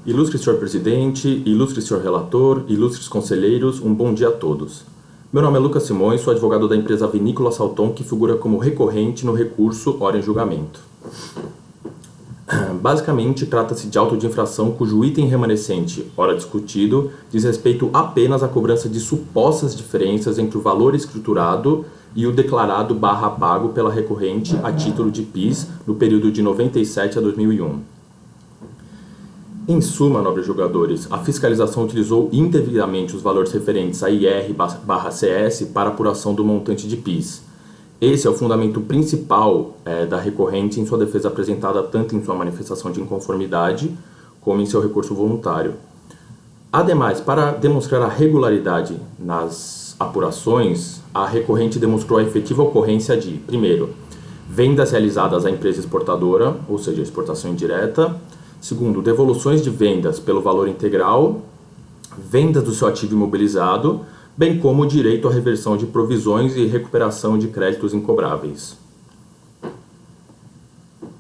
Ilustre senhor presidente, ilustre senhor relator, ilustres conselheiros, um bom dia a todos. Meu nome é Lucas Simões, sou advogado da empresa Vinícola Salton, que figura como recorrente no recurso ora em julgamento. Basicamente, trata-se de auto de infração cujo item remanescente, ora discutido, diz respeito apenas à cobrança de supostas diferenças entre o valor escriturado e o declarado / pago pela recorrente a título de PIS no período de 97 a 2001. Em suma, nobres julgadores, a fiscalização utilizou indevidamente os valores referentes a IR/CS para apuração do montante de PIS. Esse é o fundamento principal da recorrente em sua defesa apresentada tanto em sua manifestação de inconformidade como em seu recurso voluntário. Ademais, para demonstrar a regularidade nas apurações, a recorrente demonstrou a efetiva ocorrência de, primeiro, vendas realizadas à empresa exportadora, ou seja, exportação indireta. Segundo, devoluções de vendas pelo valor integral, vendas do seu ativo imobilizado, bem como o direito à reversão de provisões e recuperação de créditos incobráveis.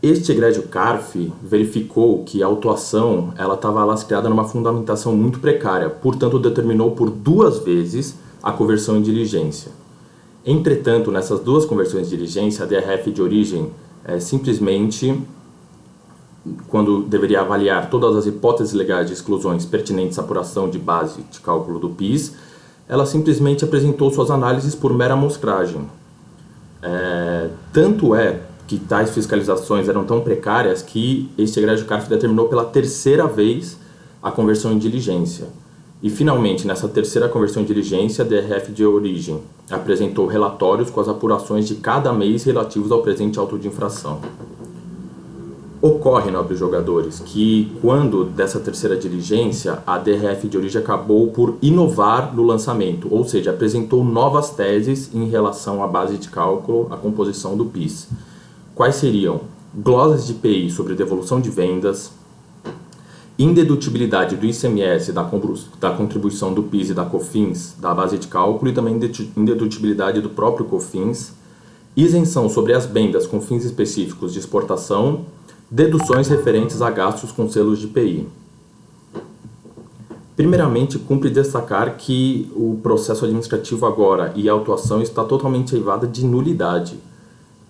Este egrégio CARF verificou que a autuação estava lastreada numa fundamentação muito precária, portanto determinou por 2 vezes a conversão em diligência. Entretanto, nessas 2 conversões de diligência, a DRF de origem simplesmente, quando deveria avaliar todas as hipóteses legais de exclusões pertinentes à apuração de base de cálculo do PIS, ela simplesmente apresentou suas análises por mera amostragem. Tanto é que tais fiscalizações eram tão precárias que este egrégio CARF determinou pela 3ª vez a conversão em diligência. E finalmente, nessa 3ª conversão em diligência, a DRF de origem apresentou relatórios com as apurações de cada mês relativos ao presente auto de infração. Ocorre, nobres jogadores, que quando dessa 3ª diligência, a DRF de origem acabou por inovar no lançamento, ou seja, apresentou novas teses em relação à base de cálculo, à composição do PIS. Quais seriam? Glosas de IPI sobre devolução de vendas, indedutibilidade do ICMS, da contribuição do PIS e da COFINS, da base de cálculo, e também indedutibilidade do próprio COFINS, isenção sobre as vendas com fins específicos de exportação, deduções referentes a gastos com selos de IPI. Primeiramente, cumpre destacar que o processo administrativo agora e a autuação está totalmente eivada de nulidade.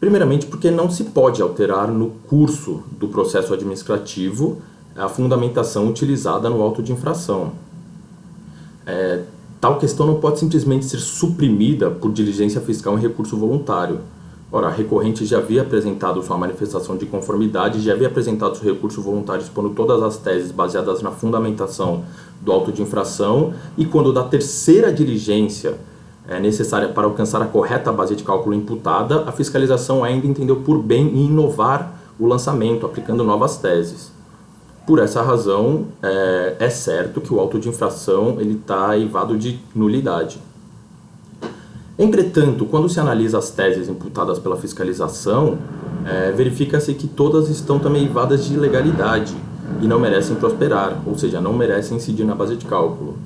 Primeiramente, porque não se pode alterar no curso do processo administrativo a fundamentação utilizada no auto de infração. Tal questão não pode simplesmente ser suprimida por diligência fiscal em recurso voluntário. Ora, a recorrente já havia apresentado sua manifestação de conformidade, já havia apresentado seu recurso voluntário expondo todas as teses baseadas na fundamentação do auto de infração, e quando da 3ª diligência necessária para alcançar a correta base de cálculo imputada, a fiscalização ainda entendeu por bem inovar o lançamento, aplicando novas teses. Por essa razão, é certo que o auto de infração está eivado de nulidade. Entretanto, quando se analisa as teses imputadas pela fiscalização, verifica-se que todas estão também eivadas de ilegalidade e não merecem prosperar, ou seja, não merecem incidir na base de cálculo.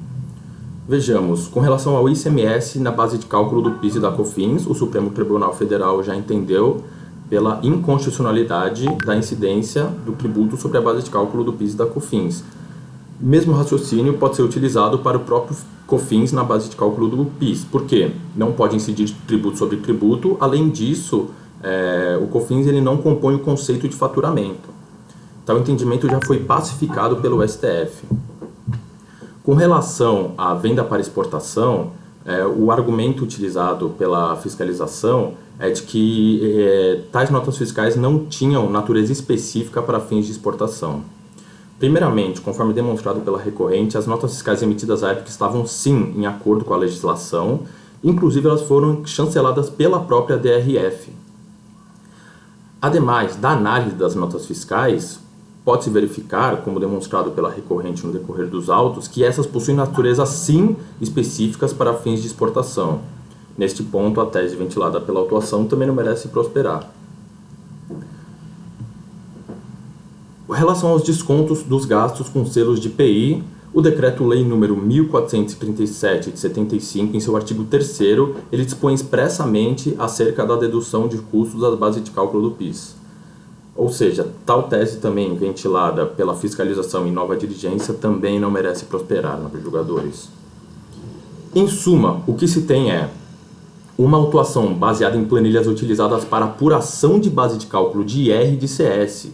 Vejamos, com relação ao ICMS na base de cálculo do PIS e da COFINS, o Supremo Tribunal Federal já entendeu pela inconstitucionalidade da incidência do tributo sobre a base de cálculo do PIS e da COFINS. Mesmo raciocínio pode ser utilizado para o próprio COFINS na base de cálculo do PIS. Por quê? Não pode incidir tributo sobre tributo. Além disso, o COFINS ele não compõe o conceito de faturamento. Tal entendimento já foi pacificado pelo STF. Com relação à venda para exportação, o argumento utilizado pela fiscalização é de que tais notas fiscais não tinham natureza específica para fins de exportação. Primeiramente, conforme demonstrado pela recorrente, as notas fiscais emitidas à época estavam sim em acordo com a legislação, inclusive elas foram chanceladas pela própria DRF. Ademais da análise das notas fiscais, pode-se verificar, como demonstrado pela recorrente no decorrer dos autos, que essas possuem natureza sim específicas para fins de exportação. Neste ponto, a tese ventilada pela autuação também não merece prosperar. Em relação aos descontos dos gastos com selos de IPI, o Decreto-Lei número 1437 de 75, em seu artigo 3º, ele dispõe expressamente acerca da dedução de custos das bases de cálculo do PIS. Ou seja, tal tese também ventilada pela fiscalização e nova diligência também não merece prosperar nos julgadores. Em suma, o que se tem é uma autuação baseada em planilhas utilizadas para apuração de base de cálculo de IR e de CS,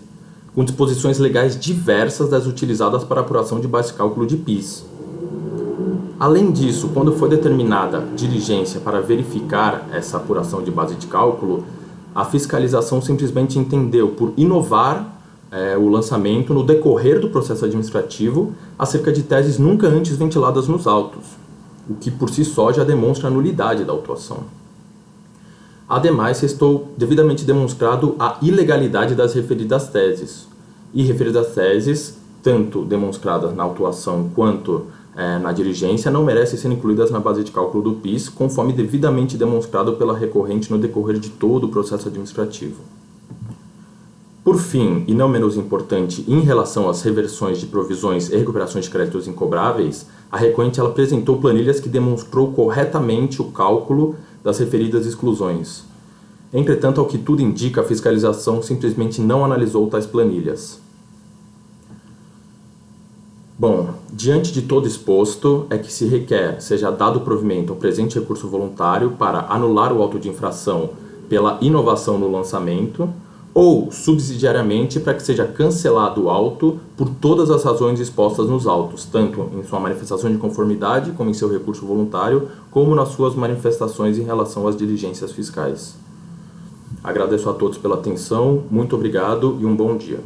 com disposições legais diversas das utilizadas para apuração de base de cálculo de PIS. Além disso, quando foi determinada diligência para verificar essa apuração de base de cálculo, a fiscalização simplesmente entendeu por inovar o lançamento no decorrer do processo administrativo acerca de teses nunca antes ventiladas nos autos, o que por si só já demonstra a nulidade da autuação. Ademais, restou devidamente demonstrado a ilegalidade das referidas teses, e referidas teses, tanto demonstradas na autuação quanto na diligência, não merecem ser incluídas na base de cálculo do PIS, conforme devidamente demonstrado pela recorrente no decorrer de todo o processo administrativo. Por fim, e não menos importante, em relação às reversões de provisões e recuperações de créditos incobráveis, a recorrente ela apresentou planilhas que demonstrou corretamente o cálculo das referidas exclusões. Entretanto, ao que tudo indica, a fiscalização simplesmente não analisou tais planilhas. Bom, diante de todo exposto, é que se requer seja dado provimento ao presente recurso voluntário para anular o auto de infração pela inovação no lançamento, ou, subsidiariamente, para que seja cancelado o auto por todas as razões expostas nos autos, tanto em sua manifestação de conformidade, como em seu recurso voluntário, como nas suas manifestações em relação às diligências fiscais. Agradeço a todos pela atenção, muito obrigado e um bom dia.